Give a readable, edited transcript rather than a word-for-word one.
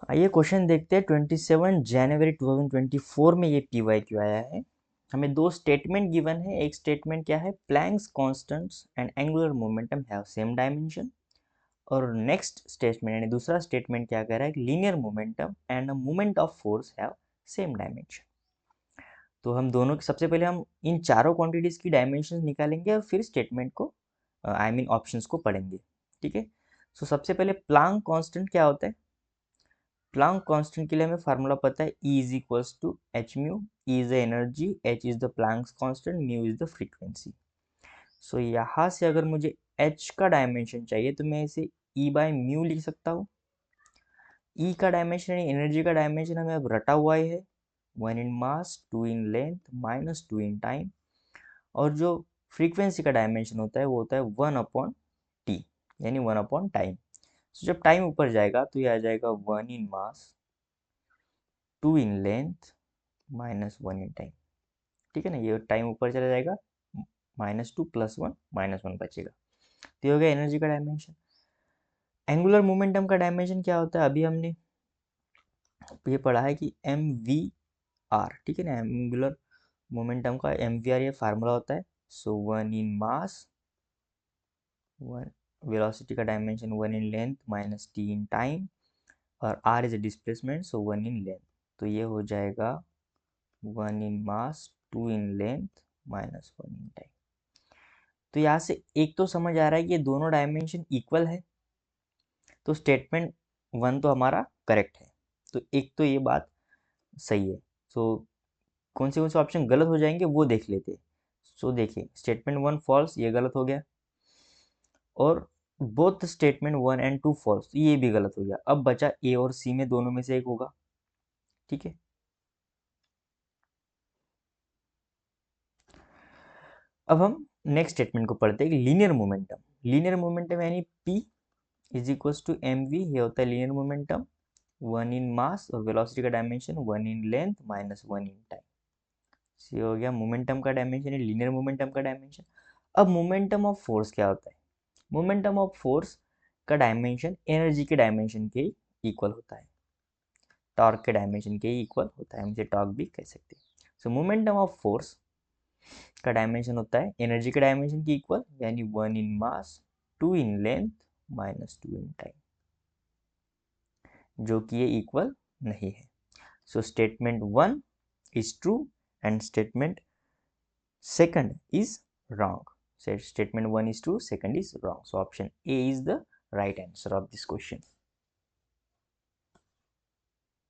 आइए क्वेश्चन देखते हैं। 27 जनवरी 2024 में ये PYQ आया है। हमें दो स्टेटमेंट गिवन है। एक स्टेटमेंट क्या है, Planck's constants and angular momentum have same dimension. और नेक्स्ट स्टेटमेंट यानी दूसरा स्टेटमेंट क्या कह रहा है, linear momentum and moment of force have same dimension. तो हम दोनों सबसे पहले हम इन चारों क्वांटिटीज की डायमेंशन निकालेंगे और फिर स्टेटमेंट को आई मीन ऑप्शंस को पढ़ेंगे। ठीक है। सो सबसे पहले प्लांक कांस्टेंट क्या होता है। प्लांक कांस्टेंट के लिए हमें फार्मूला पता है, E is equals to H mu. E is the energy, H is the Planck constant, mu is the frequency. So यहाँ से अगर मुझे एच का डायमेंशन चाहिए तो मैं इसे E बाय म्यू लिख सकता हूँ। E का डायमेंशन यानी एनर्जी का डायमेंशन हमें अब रटा हुआ ही है, 1 इन मास, 2 in length, minus 2 in time. और जो फ्रीक्वेंसी का डायमेंशन होता है वो होता है 1/t यानी 1 टाइम। सो जब टाइम ऊपर जाएगा तो ये आ जाएगा 1 इन मास, 2 in length, minus 1 in time. ठीक है ना, ये टाइम ऊपर चला जाएगा, -2 +1 -1 बचेगा। तो ये हो गया एनर्जी का डायमेंशन। एंगुलर मोमेंटम का डायमेंशन क्या होता है, अभी हमने ये पढ़ा है कि MVR। ठीक है ना, एंगुलर मोमेंटम का MVR ये फार्मूला होता है। सो 1 इन मास, वन वेलोसिटी का dimension 1 in length minus t in time, और r is displacement, so 1 in length. तो ये हो जाएगा 1 इन मास, 2 in length, minus 1 in time. तो यहाँ से एक तो समझ आ रहा है कि ये दोनों डायमेंशन इक्वल है, तो स्टेटमेंट 1 तो हमारा करेक्ट है। तो एक तो ये बात सही है। सो कौन से ऑप्शन गलत हो जाएंगे वो देख लेते हैं। सो देखिए, स्टेटमेंट 1 फॉल्स, ये गलत हो गया। और बोथ स्टेटमेंट 1 एंड 2 फॉल्स, ये भी गलत हो गया। अब बचा ए और सी में दोनों में से एक होगा। ठीक है। अब हम नेक्स्ट स्टेटमेंट को पढ़ते हैं, लीनियर मोमेंटम। लीनियर मोमेंटम यानी P is equals to mv, ये होता है लीनियर मोमेंटम, 1 इन मास और वेलोसिटी का dimension 1 in length minus 1 in time. ये हो गया मोमेंटम का डायमेंशन, लीनियर मोमेंटम का डायमेंशन। अब मोमेंटम ऑफ फोर्स क्या होता है। मोमेंटम ऑफ फोर्स का डायमेंशन एनर्जी के डायमेंशन के इक्वल होता है, टॉर्क के डायमेंशन के इक्वल होता है, हम इसे टॉर्क भी कह सकते हैं। सो मोमेंटम ऑफ फोर्स का डायमेंशन होता है एनर्जी के डायमेंशन की इक्वल, यानी 1 इन मास, 2 in length, minus 2 in time, जो कि ये इक्वल नहीं है। So statement 1 is true and statement second is wrong. So statement 1 is true, second is wrong. So option A is the right answer of this question.